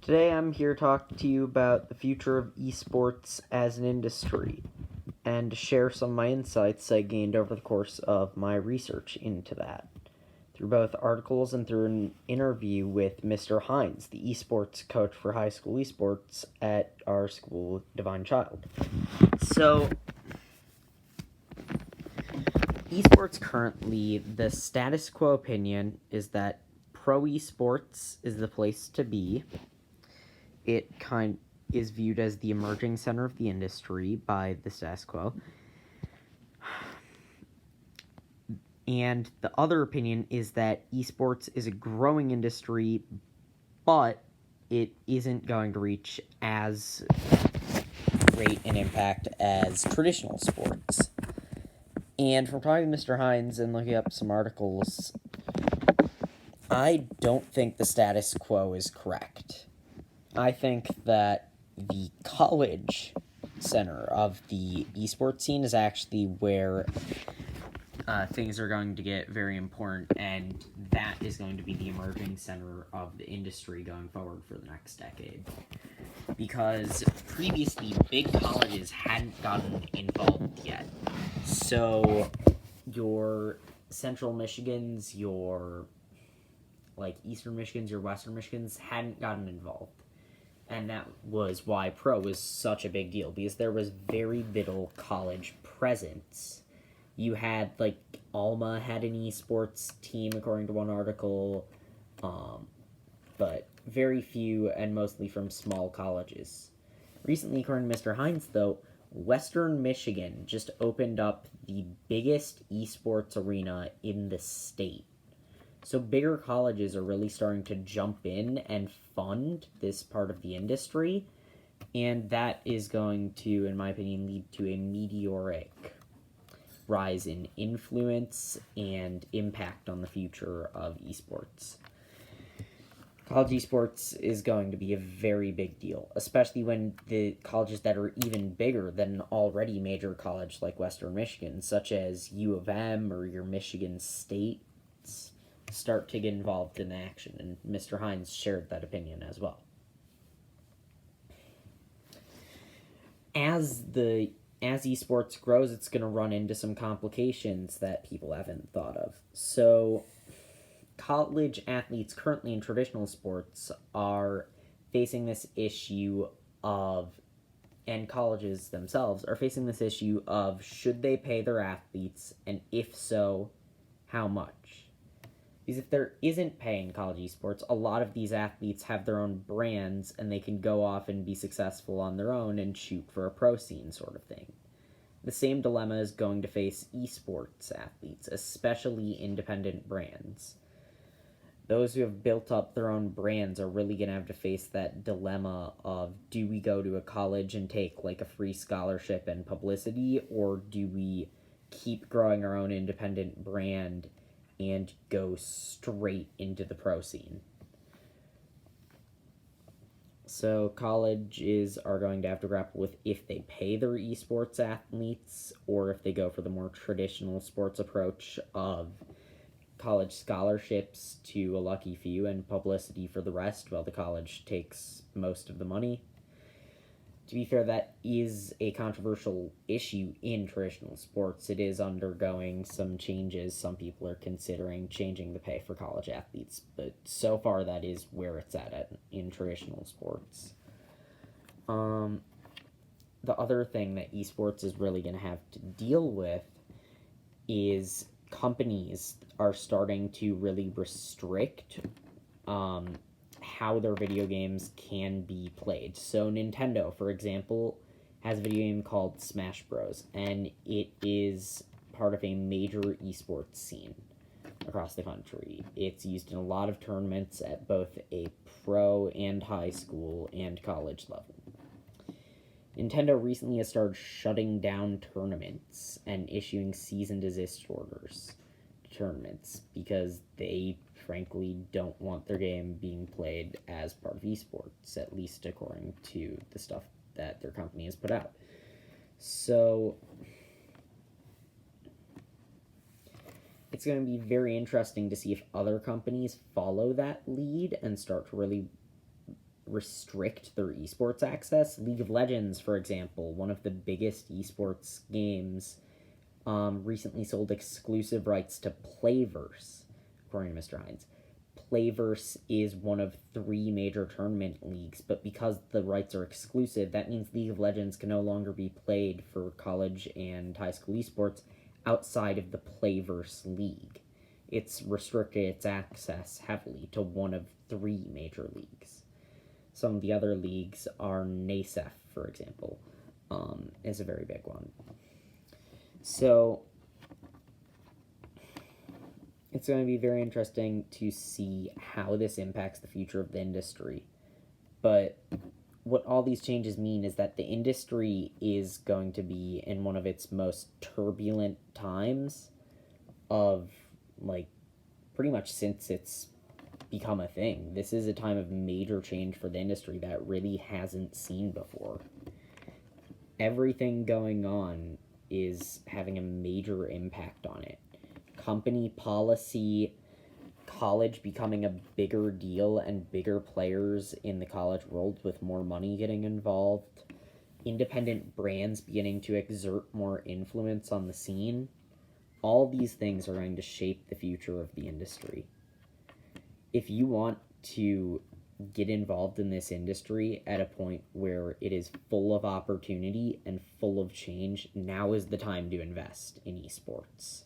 Today I'm here to talk to you about the future of esports as an industry and to share some of my insights I gained over the course of my research into that through both articles and through an interview with Mr. Hines, the esports coach for high school esports at our school, Divine Child. So, esports currently, the status quo opinion is that pro esports is the place to be. It is viewed as the emerging center of the industry by the status quo. And the other opinion is that esports is a growing industry, but it isn't going to reach as great an impact as traditional sports. And from talking to Mr. Hines and looking up some articles, I don't think the status quo is correct. I think that the college center of the esports scene is actually where things are going to get very important, and that is going to be the emerging center of the industry going forward for the next decade. Because previously, big colleges hadn't gotten involved yet. So, your Central Michigans, your Eastern Michigans, your Western Michigans hadn't gotten involved. And that was why pro was such a big deal, because there was very little college presence. You had, Alma had an esports team, according to one article, but very few, and mostly from small colleges. Recently, according to Mr. Hines, though, Western Michigan just opened up the biggest esports arena in the state. So bigger colleges are really starting to jump in and fund this part of the industry, and that is going to, in my opinion, lead to a meteoric rise in influence and impact on the future of esports. College esports is going to be a very big deal, especially when the colleges that are even bigger than an already major college like Western Michigan, such as U of M or your Michigan State, start to get involved in action, and Mr. Hines shared that opinion as well. As esports grows, it's going to run into some complications that people haven't thought of. So, college athletes currently in traditional sports are facing this issue of, and colleges themselves are facing this issue of, should they pay their athletes, and if so, how much? Because if there isn't pay in college esports, a lot of these athletes have their own brands, and they can go off and be successful on their own and shoot for a pro scene sort of thing. The same dilemma is going to face esports athletes, especially independent brands. Those who have built up their own brands are really going to have to face that dilemma of, do we go to a college and take a free scholarship and publicity, or do we keep growing our own independent brand and go straight into the pro scene? So colleges are going to have to grapple with if they pay their esports athletes, or if they go for the more traditional sports approach of college scholarships to a lucky few and publicity for the rest, while the college takes most of the money. To be fair, that is a controversial issue in traditional sports. It is undergoing some changes. Some people are considering changing the pay for college athletes, but so far that is where it's at in traditional sports. The other thing that esports is really going to have to deal with is companies are starting to really restrict how their video games can be played. So Nintendo, for example, has a video game called Smash Bros, and it is part of a major esports scene across the country. It's used in a lot of tournaments at both a pro and high school and college level. Nintendo recently has started shutting down tournaments and issuing cease and desist orders to tournaments because they frankly don't want their game being played as part of esports, at least according to the stuff that their company has put out. So it's going to be very interesting to see if other companies follow that lead and start to really restrict their esports access. League of Legends, for example, one of the biggest esports games, recently sold exclusive rights to Playverse, according to Mr. Hines. Playverse is one of 3 major tournament leagues, but because the rights are exclusive, that means League of Legends can no longer be played for college and high school esports outside of the Playverse league. It's restricted its access heavily to one of 3 major leagues. Some of the other leagues are NASEF, for example, is a very big one. So it's going to be very interesting to see how this impacts the future of the industry. But what all these changes mean is that the industry is going to be in one of its most turbulent times of, like, pretty much since it's become a thing. This is a time of major change for the industry that really hasn't seen before. Everything going on is having a major impact on it. Company policy, college becoming a bigger deal and bigger players in the college world with more money getting involved, independent brands beginning to exert more influence on the scene. All these things are going to shape the future of the industry. If you want to get involved in this industry at a point where it is full of opportunity and full of change, now is the time to invest in esports.